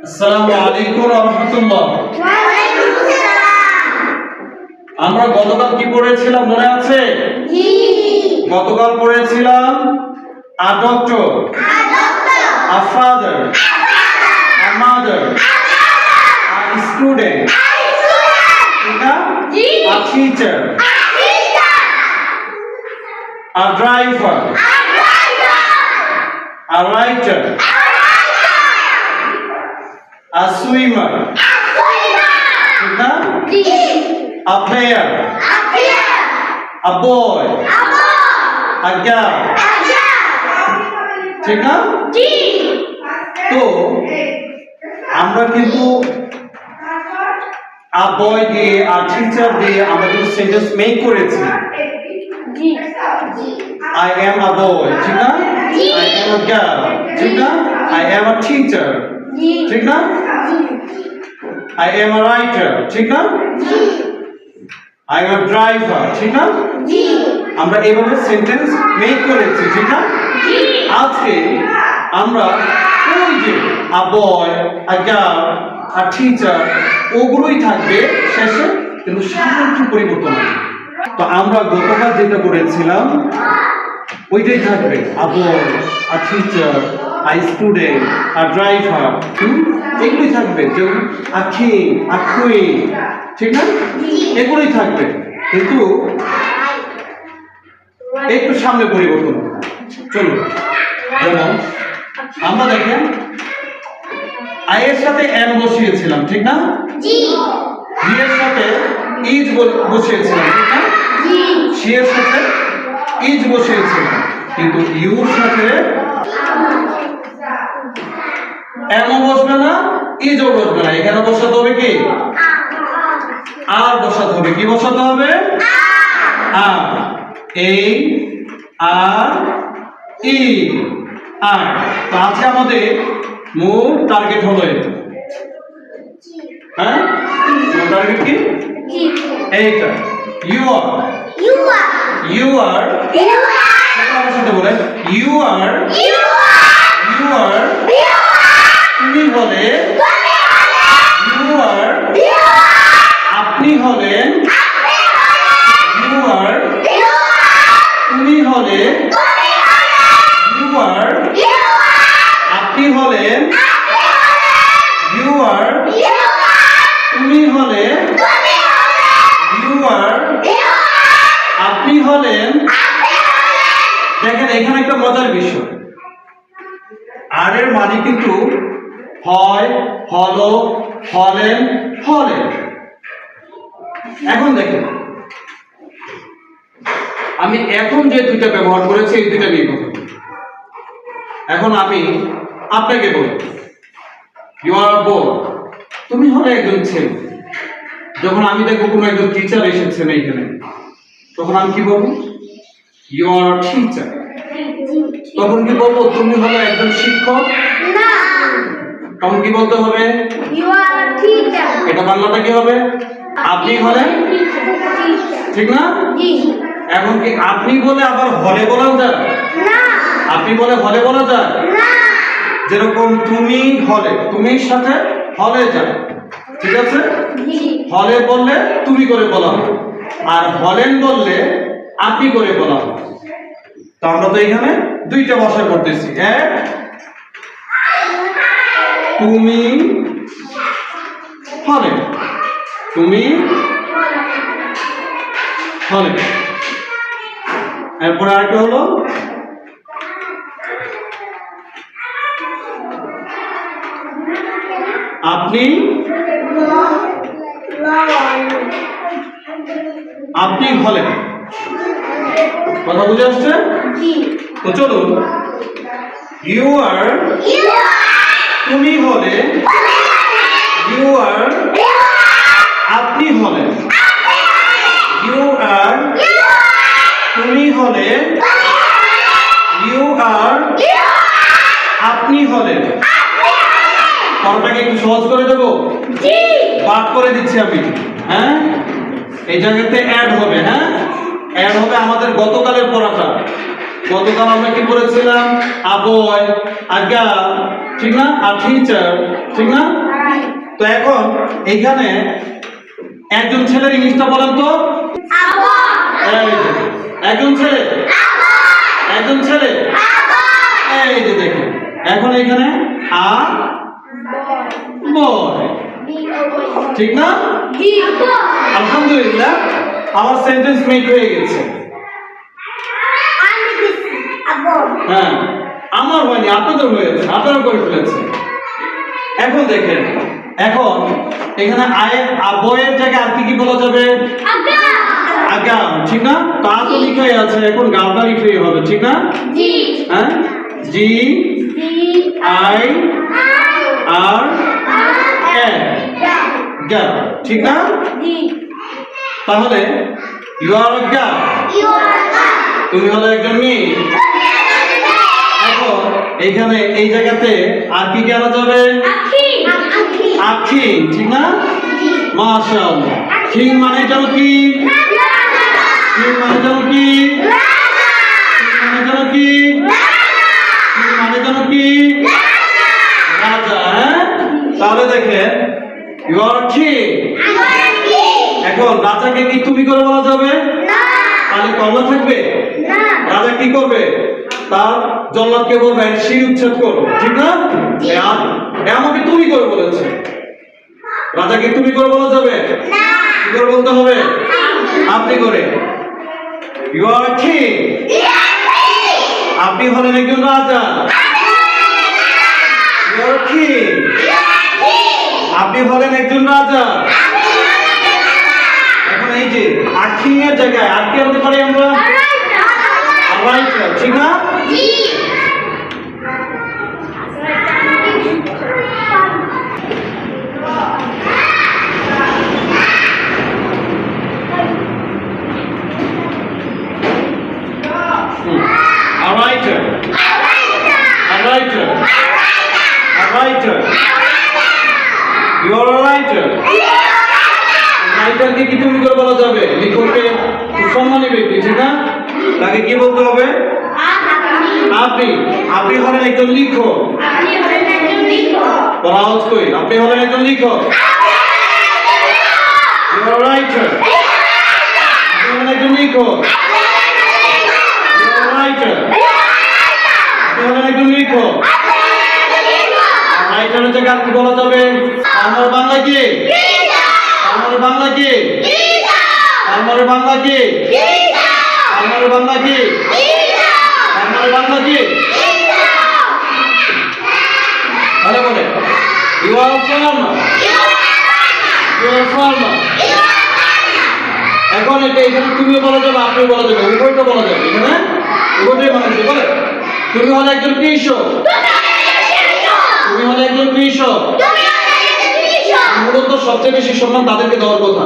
আসসালামু আলাইকুম ওয়া রাহমাতুল্লাহ। ওয়া আলাইকুম আসসালাম। আমরা গতকাল কি পড়েছিলাম মনে আছে? জি। গতকাল পড়েছিলাম a doctor, a father, a mother, a student, ঠিক না? A teacher, a driver, a writer, a swimmer, ঠিক না? A player, a boy, a girl, ঠিক না? তো আমরা কিন্তু a boy দিয়ে a teacher দিয়ে আমরা কিন্তু সেন্টেন্স মেক করেছি। I am a boy, ঠিক না? I am a girl, ঠিক না? I am a teacher, ঠিক না? I am a writer, ঠিক না? I am a driver, ঠিক না? আমরা এইভাবে সেন্টেন্স মেক করেছি, ঠিক না? আজকে আমরা ওই যে a boy, a girl, a teacher ওগুলোই থাকবে শেষে, কিন্তু সামান্য একটু পরিবর্তন হবে। তো আমরা গতকাল যেটা করেছিলাম ওইটাই থাকবে a boy, a teacher, a student, a driver, এগুলোই থাকবে, যেমন a king, a queen, ঠিক না? এগুলোই থাকবে, কিন্তু একটু সামনে পরিবর্তন হবে। চলো, যেমন আমরা দেখেন আই এর সাথে এম বসিয়েছিলাম, ঠিক না? বি এর সাথে ইজ বসিয়েছিলাম, ঠিক না? সি এর সাথে ইজ বসিয়েছিলাম, কিন্তু ইউর সাথে এমও বসবে না, ইজও বসবে না। এখানে বসাতে হবে কি? আর বসাতে হবে। কি বসাতে হবে? আর। এই আর ই আর। তো আজকে আমাদের মূল টার্গেট হলো এটা। হ্যাঁ, মূল টার্গেট কি? এইটা। ইউ আর আমার সাথে বলেন ইউ আর তুমি হলে, ইউ আর আপনি হলেন, ইউ আর তুমি হলে, ইউ আর আপনি হলেন, ইউ আর তুমি হলে, ইউ আর আপনি হলেন। দেখেন এখানে একটা মজার বিষয়, আর এর মানে কিন্তু হয়, হলো, হলেন, হলেন। এখন দেখেন আমি এখন যে দুইটা ব্যবহার করেছি এই দুইটা নিয়ে কথা বলি। এখন আমি আপনাকে বলি ইউ আর বয়, তুমি হলে একজন ছেলে। যখন আমি দেখবো কোনো একজন টিচার এসেছেন এইখানে, তখন আমি কি বলবো? You are teacher. তখন কি বলবো? তুমি হলে একজন শিক্ষক। তখন কি বলতে হবে? এটা বাংলাটা কি হবে? আপনি হলেন, ঠিক না? এখন কি আপনি বলে আবার হলে বলা যায়? আপনি বলে হলে বলা যায়? যেরকম তুমি হলে, তুমির সাথে হলে যায়, ঠিক আছে? হলে বললে তুমি করে বলা হবে, আর হলেন বললে আপনি করে বলা হবে। তো আমরা তো এখানে দুইটা ভাষা করতেছি। এক, তুমি হলে, তুমি হলে। এরপরে আরেকটা হলো আপনি, আপনি হলেন। কথা বুঝে আসছে? তো চলুন, ইউ আর তুমি হলে, ইউ আর আপনি হলেন, ইউ আর তুমি হলে, ইউ আর আপনি হলেন। কথাটাকে একটু সহজ করে দেবো, পাঠ করে দিচ্ছি আমি। হ্যাঁ, এই জায়গাতে অ্যাড হবে। হ্যাঁ, অ্যাড হবে আমাদের গতকালের পড়াটা। গতকাল আমরা কি পড়েছিলাম? আ বয়, আ গার্ল, ঠিক না? আ টিচার, ঠিক না? তো এখন এইখানে একজন ছেলের ইংলিশটা বলেন তো। এই যে, একজন ছেলে, একজন ছেলে, এই যে দেখেন। এখন এখানে আ বয়, ঠিক না? আলহামদুলিল্লাহ, আমার সেন্টেন্স মেক হয়ে গেছে। হ্যাঁ, আমার হয়নি, আপনাদের হয়েছে, আপনারা করে ফেলেছে। এখন দেখেন, এখন এখানে বয়ের জায়গায় আর কি বলা যাবে? আগাম, ঠিক না? তা তো লিখাই আছে, এখন গামটা লিখলেই হবে, ঠিক না? হ্যাঁ, জি আই আর এন, গাম, ঠিক না? তাহলে ইউ আর আ গার্ল, তুমি হলো একজন মেয়ে। এখন এইখানে এই জায়গাতে আর কি আনা যাবে? আখি, ঠিক না? মাশাআল্লাহ। কিং মানে জানো কি? কিং মানে জানো কি? মানে জানো কি? মানে জানো কি? রাজা। হ্যাঁ, তাহলে দেখেন ইউ আর কিং। এখন রাজাকে কি তুমি করে বলা যাবে? তাহলে কমলা থাকবে? রাজা কি করবে? তার জল্লাদকে বলবে শির উচ্ছেদ করো, ঠিক না? আমাকে তুমি করে বলেছে। রাজাকে তুমি করে বলা যাবে? কি করে বলতে হবে? আপনি করে। You are king. আপনি হলেন একজন রাজা। You are king. আপনি হলেন একজন রাজা। এখন এই যে আখিং এর জায়গায় আর কি আনতে পারি আমরা? রাইটার, ঠিক না? A writer. A writer. A writer. You are a writer. রাইটারকে কি তুমি করে বলা যাবে? লেখককে সম্মানী ব্যক্তি, ঠিক না? তাকে কি বলতে হবে? আপনি। আপনি হলেন একজন লেখক। বলা আওয়াজ কই, আপনি হলেন একজন লেখক। You are a writer. আপনি হলেন একজন লেখক। You are a writer. আপনি হলেন একজন লেখক। রাইটারের জায়গায় আর কি বলা যাবে? আমার বাংলা কি? আমার বাংলা কি? আমার বাংলা কি? আমার বাংলা কি? আমার বাংলা কি? আরে বলে you are farmer. You are farmer. এখন এটা এখানে তুমি বলা যাবে, আপনি বলা যাবে, উভয়টা বলা যাবে। এখানে উভয়টাই মানুষ বলে। তুমি হলে একজন কৃষক। তুমি হলে একজন কৃষক। মূলত সবচেয়ে বেশি সম্মান তাদেরকে দেওয়ার কথা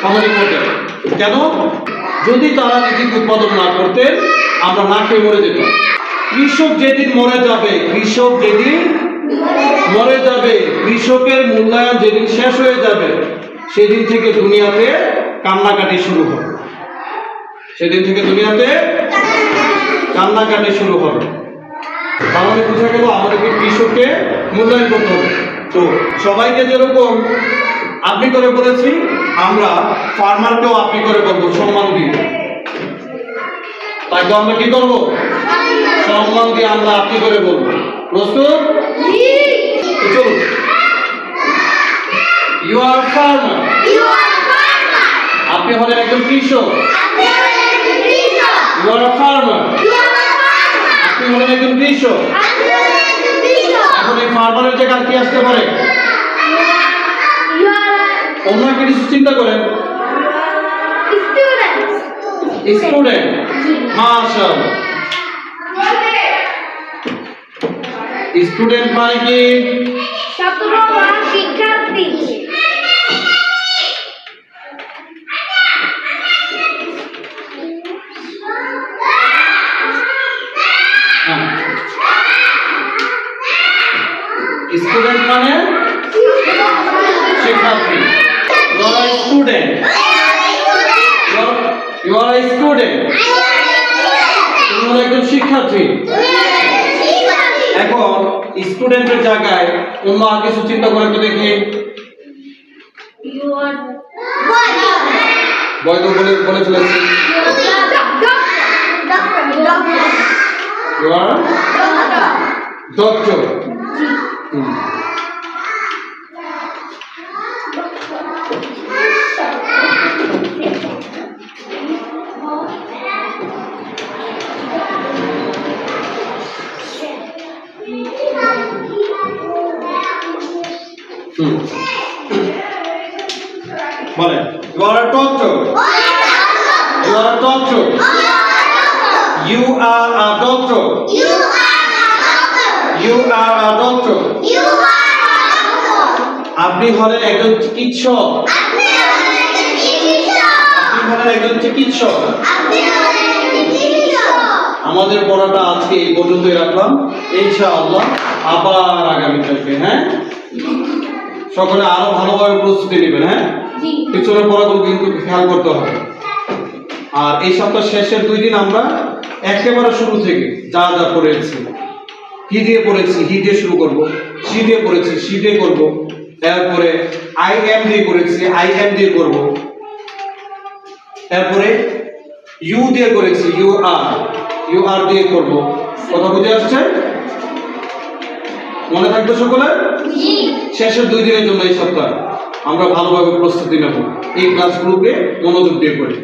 সামাজিক পর্যায়ে। কেন? যদি তারা নিজেকে উৎপাদন না করতেন, আমরা না খেয়ে মরে যেতাম। কৃষক যেদিন মরে যাবে, কৃষক যেদিন মরে যাবে, কৃষকের মূল্যায়ন যেদিন শেষ হয়ে যাবে, সেদিন থেকে দুনিয়াতে কান্নাকাটি শুরু হবে। সেদিন থেকে দুনিয়াতে কান্নাকাটি শুরু হবে। তাহলে বোঝা গেল আমাদেরকে কৃষককে মূল্যায়ন করতে হবে। তো সবাইকে যেরকম আপনি করে বলেছি, আমরা ফার্মারকেও আপনি করে বলবো, সম্মান দিয়ে। তাই তো আমরা কি করবো? সম্মান দিয়ে আমরা আপনি করে বলবো। প্রস্তুত? চলুন। You are farmer. আপনি হলেন একজন কৃষক। You are farmer. আপনি হলেন একজন কৃষক। এখন এই ফার্মারের জায়গায় কি আসতে পারে? অন্য কিছু চিন্তা করেন। স্টুডেন্ট। মাশাআল্লাহ। স্টুডেন্ট মানে কি? ছাত্র বা শিক্ষার্থী। স্টুডেন্ট মানে শিক্ষার্থী। You are a student. You are a student. তুমি হলে একজন শিক্ষার্থী। এখন স্টুডেন্টের জায়গায় অন্য আর কিছু চিন্তা করে তো দেখি। বয় তো বলে ফেলেছি। You are doctor. বলেন, you are a doctor. You are a doctor. You are a doctor. You are a doctor. আপনি হলেন একজন চিকিৎসক। আপনি হলেন একজন চিকিৎসক। আমাদের পড়াটা আজকে এই পর্যন্তই রাখলাম। ইনশাআল্লাহ আবার আগামী কালকে, হ্যাঁ, সকলে আরো ভালোভাবে প্রস্তুতি নেবেন। হ্যাঁ, পিছনের পড়াগুলো কিন্তু খেয়াল করতে হবে। আর এই সপ্তাহ শেষের 2 দিন আমরা একেবারে শুরু থেকে যা যা পড়েছি, কি দিয়ে পড়েছি, হি দিয়ে শুরু করব, সি দিয়ে পড়েছি, সি দিয়ে করব, এরপরে আই এম দিয়ে করেছি, আই এম দিয়ে করব, এরপরে ইউ দিয়ে করেছি, ইউ আর দিয়ে করব। কথা বুঝে আসছে? মনে থাকবে সকলে? শেষের 2 দিনের জন্য এই সপ্তাহে আমরা ভালোভাবে প্রস্তুতি নেব। এই ক্লাসগুলোকে মনোযোগ দিয়ে পড়ি।